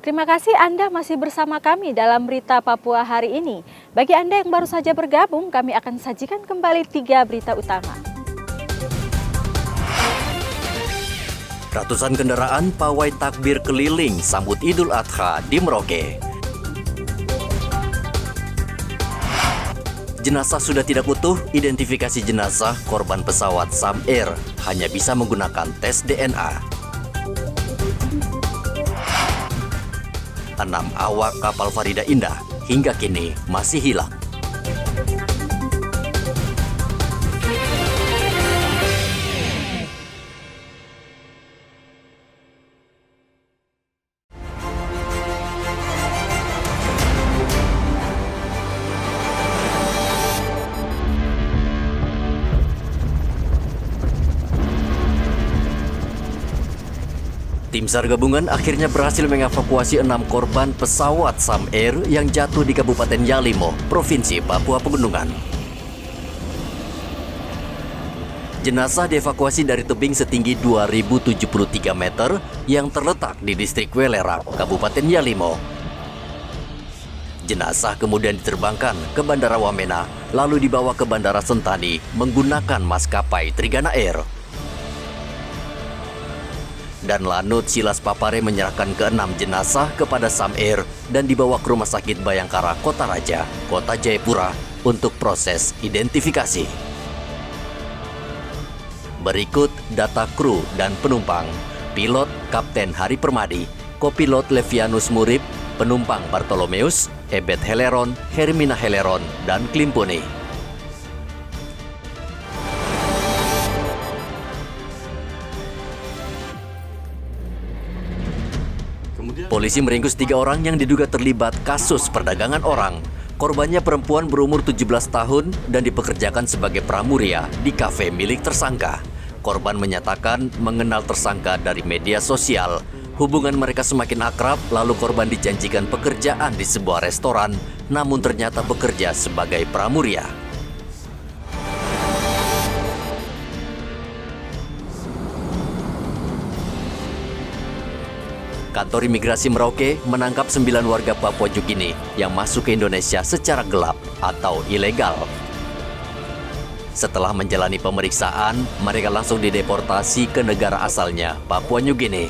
Terima kasih Anda masih bersama kami dalam Berita Papua hari ini. Bagi Anda yang baru saja bergabung, kami akan sajikan kembali 3 berita utama. Ratusan kendaraan pawai takbir keliling sambut Idul Adha di Merauke. Jenazah sudah tidak utuh, identifikasi jenazah korban pesawat Sam Air hanya bisa menggunakan tes DNA. 6 awak kapal Farida Indah hingga kini masih hilang. Tim SAR gabungan akhirnya berhasil mengevakuasi 6 korban pesawat Sam Air yang jatuh di Kabupaten Yalimo, Provinsi Papua Pegunungan. Jenazah dievakuasi dari tebing setinggi 2073 meter yang terletak di distrik Welerak, Kabupaten Yalimo. Jenazah kemudian diterbangkan ke Bandara Wamena, lalu dibawa ke Bandara Sentani menggunakan maskapai Trigana Air. Dan Lanut Silas Papare menyerahkan ke-6 jenazah kepada Sam Air dan dibawa ke Rumah Sakit Bayangkara Kota Raja, Kota Jayapura untuk proses identifikasi. Berikut data kru dan penumpang. Pilot Kapten Hari Permadi, Kopilot Levianus Murib, penumpang Bartolomeus, Ebet Heleron, Hermina Heleron, dan Klimpuni. Polisi meringkus 3 orang yang diduga terlibat kasus perdagangan orang. Korbannya perempuan berumur 17 tahun dan dipekerjakan sebagai pramuria di kafe milik tersangka. Korban menyatakan mengenal tersangka dari media sosial. Hubungan mereka semakin akrab, lalu korban dijanjikan pekerjaan di sebuah restoran, namun ternyata bekerja sebagai pramuria. Kantor Imigrasi Merauke menangkap 9 warga Papua Nugini yang masuk ke Indonesia secara gelap atau ilegal. Setelah menjalani pemeriksaan, mereka langsung dideportasi ke negara asalnya, Papua Nugini.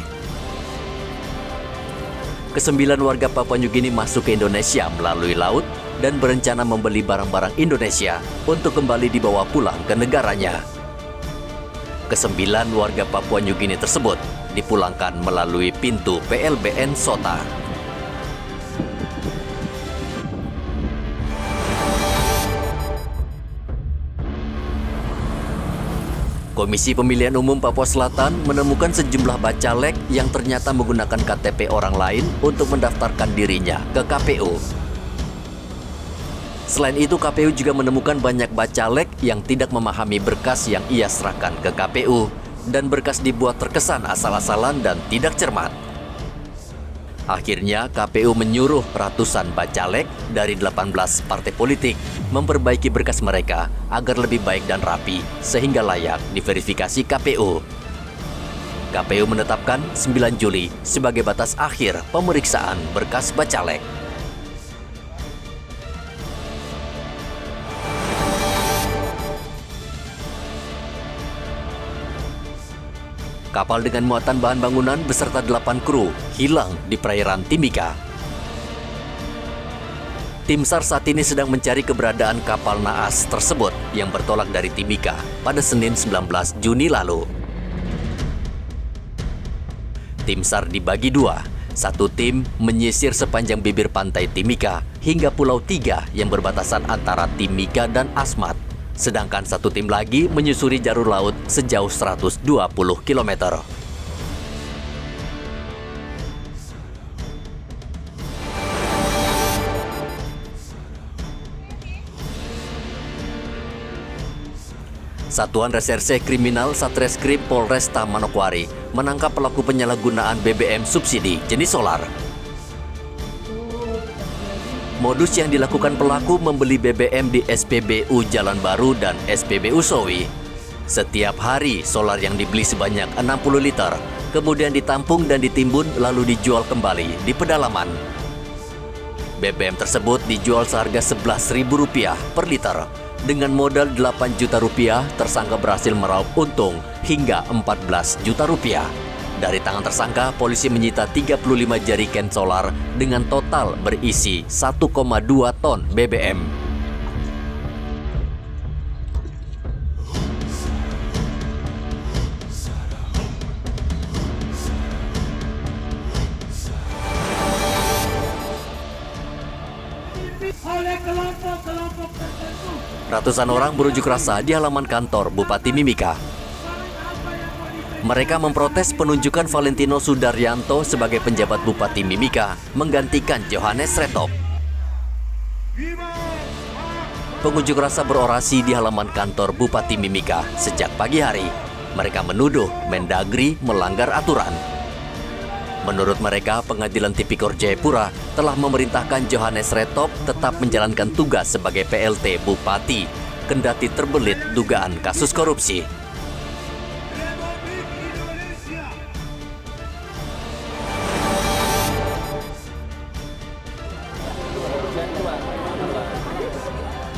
Ke-9 warga Papua Nugini masuk ke Indonesia melalui laut dan berencana membeli barang-barang Indonesia untuk kembali dibawa pulang ke negaranya. Ke-9 warga Papua Nugini tersebut dipulangkan melalui pintu PLBN Sota. Komisi Pemilihan Umum Papua Selatan menemukan sejumlah bacalek yang ternyata menggunakan KTP orang lain untuk mendaftarkan dirinya ke KPU. Selain itu, KPU juga menemukan banyak bacalek yang tidak memahami berkas yang ia serahkan ke KPU, dan berkas dibuat terkesan asal-asalan dan tidak cermat. Akhirnya, KPU menyuruh ratusan bacalek dari 18 partai politik memperbaiki berkas mereka agar lebih baik dan rapi sehingga layak diverifikasi KPU. KPU menetapkan 9 Juli sebagai batas akhir pemeriksaan berkas bacalek. Kapal dengan muatan bahan bangunan beserta 8 kru hilang di perairan Timika. Tim SAR saat ini sedang mencari keberadaan kapal naas tersebut yang bertolak dari Timika pada Senin 19 Juni lalu. Tim SAR dibagi 2. Satu tim menyisir sepanjang bibir pantai Timika hingga Pulau Tiga yang berbatasan antara Timika dan Asmat. Sedangkan satu tim lagi menyusuri jalur laut sejauh 120 km. Satuan Reserse Kriminal Satreskrim Polresta Manokwari menangkap pelaku penyalahgunaan BBM subsidi jenis solar. Modus yang dilakukan pelaku membeli BBM di SPBU Jalan Baru dan SPBU Sowi. Setiap hari solar yang dibeli sebanyak 60 liter, kemudian ditampung dan ditimbun lalu dijual kembali di pedalaman. BBM tersebut dijual seharga Rp11.000 per liter. Dengan modal Rp8 juta, tersangka berhasil meraup untung hingga Rp14 juta. Dari tangan tersangka, polisi menyita 35 jerigen solar dengan total berisi 1,2 ton BBM. Ratusan orang berunjuk rasa di halaman kantor Bupati Mimika. Mereka memprotes penunjukan Valentino Sudaryanto sebagai penjabat Bupati Mimika menggantikan Johannes Retop. Pengunjuk rasa berorasi di halaman kantor Bupati Mimika sejak pagi hari. Mereka menuduh Mendagri melanggar aturan. Menurut mereka, Pengadilan Tipikor Jayapura telah memerintahkan Johannes Retop tetap menjalankan tugas sebagai PLT Bupati, kendati terbelit dugaan kasus korupsi.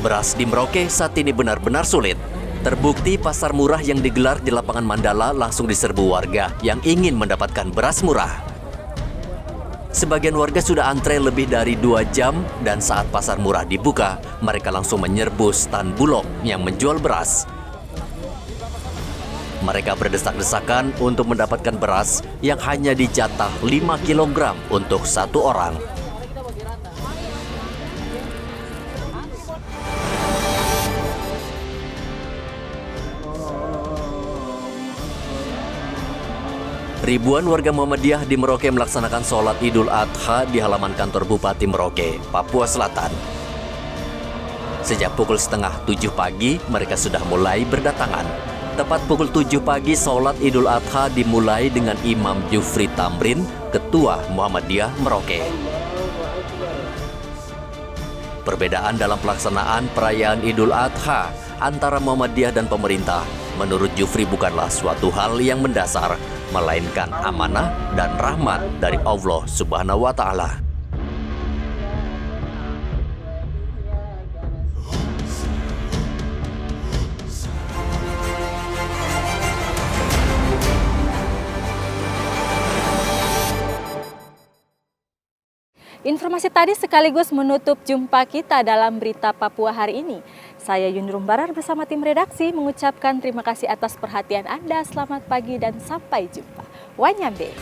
Beras di Merauke saat ini benar-benar sulit. Terbukti pasar murah yang digelar di lapangan Mandala langsung diserbu warga yang ingin mendapatkan beras murah. Sebagian warga sudah antre lebih dari 2 jam dan saat pasar murah dibuka, mereka langsung menyerbu stan Bulog yang menjual beras. Mereka berdesak-desakan untuk mendapatkan beras yang hanya dijatah 5 kg untuk satu orang. Ribuan warga Muhammadiyah di Merauke melaksanakan sholat Idul Adha di halaman kantor Bupati Merauke, Papua Selatan. Sejak pukul setengah 7 pagi, mereka sudah mulai berdatangan. Tepat pukul 7 pagi, sholat Idul Adha dimulai dengan Imam Jufri Tamrin, Ketua Muhammadiyah Merauke. Perbedaan dalam pelaksanaan perayaan Idul Adha antara Muhammadiyah dan pemerintah, menurut Jufri bukanlah suatu hal yang mendasar, melainkan amanah dan rahmat dari Allah Subhanahu wa Ta'ala. Informasi tadi sekaligus menutup jumpa kita dalam Berita Papua hari ini. Saya Yunrum Barar bersama tim redaksi mengucapkan terima kasih atas perhatian Anda. Selamat pagi dan sampai jumpa. Wanyambe.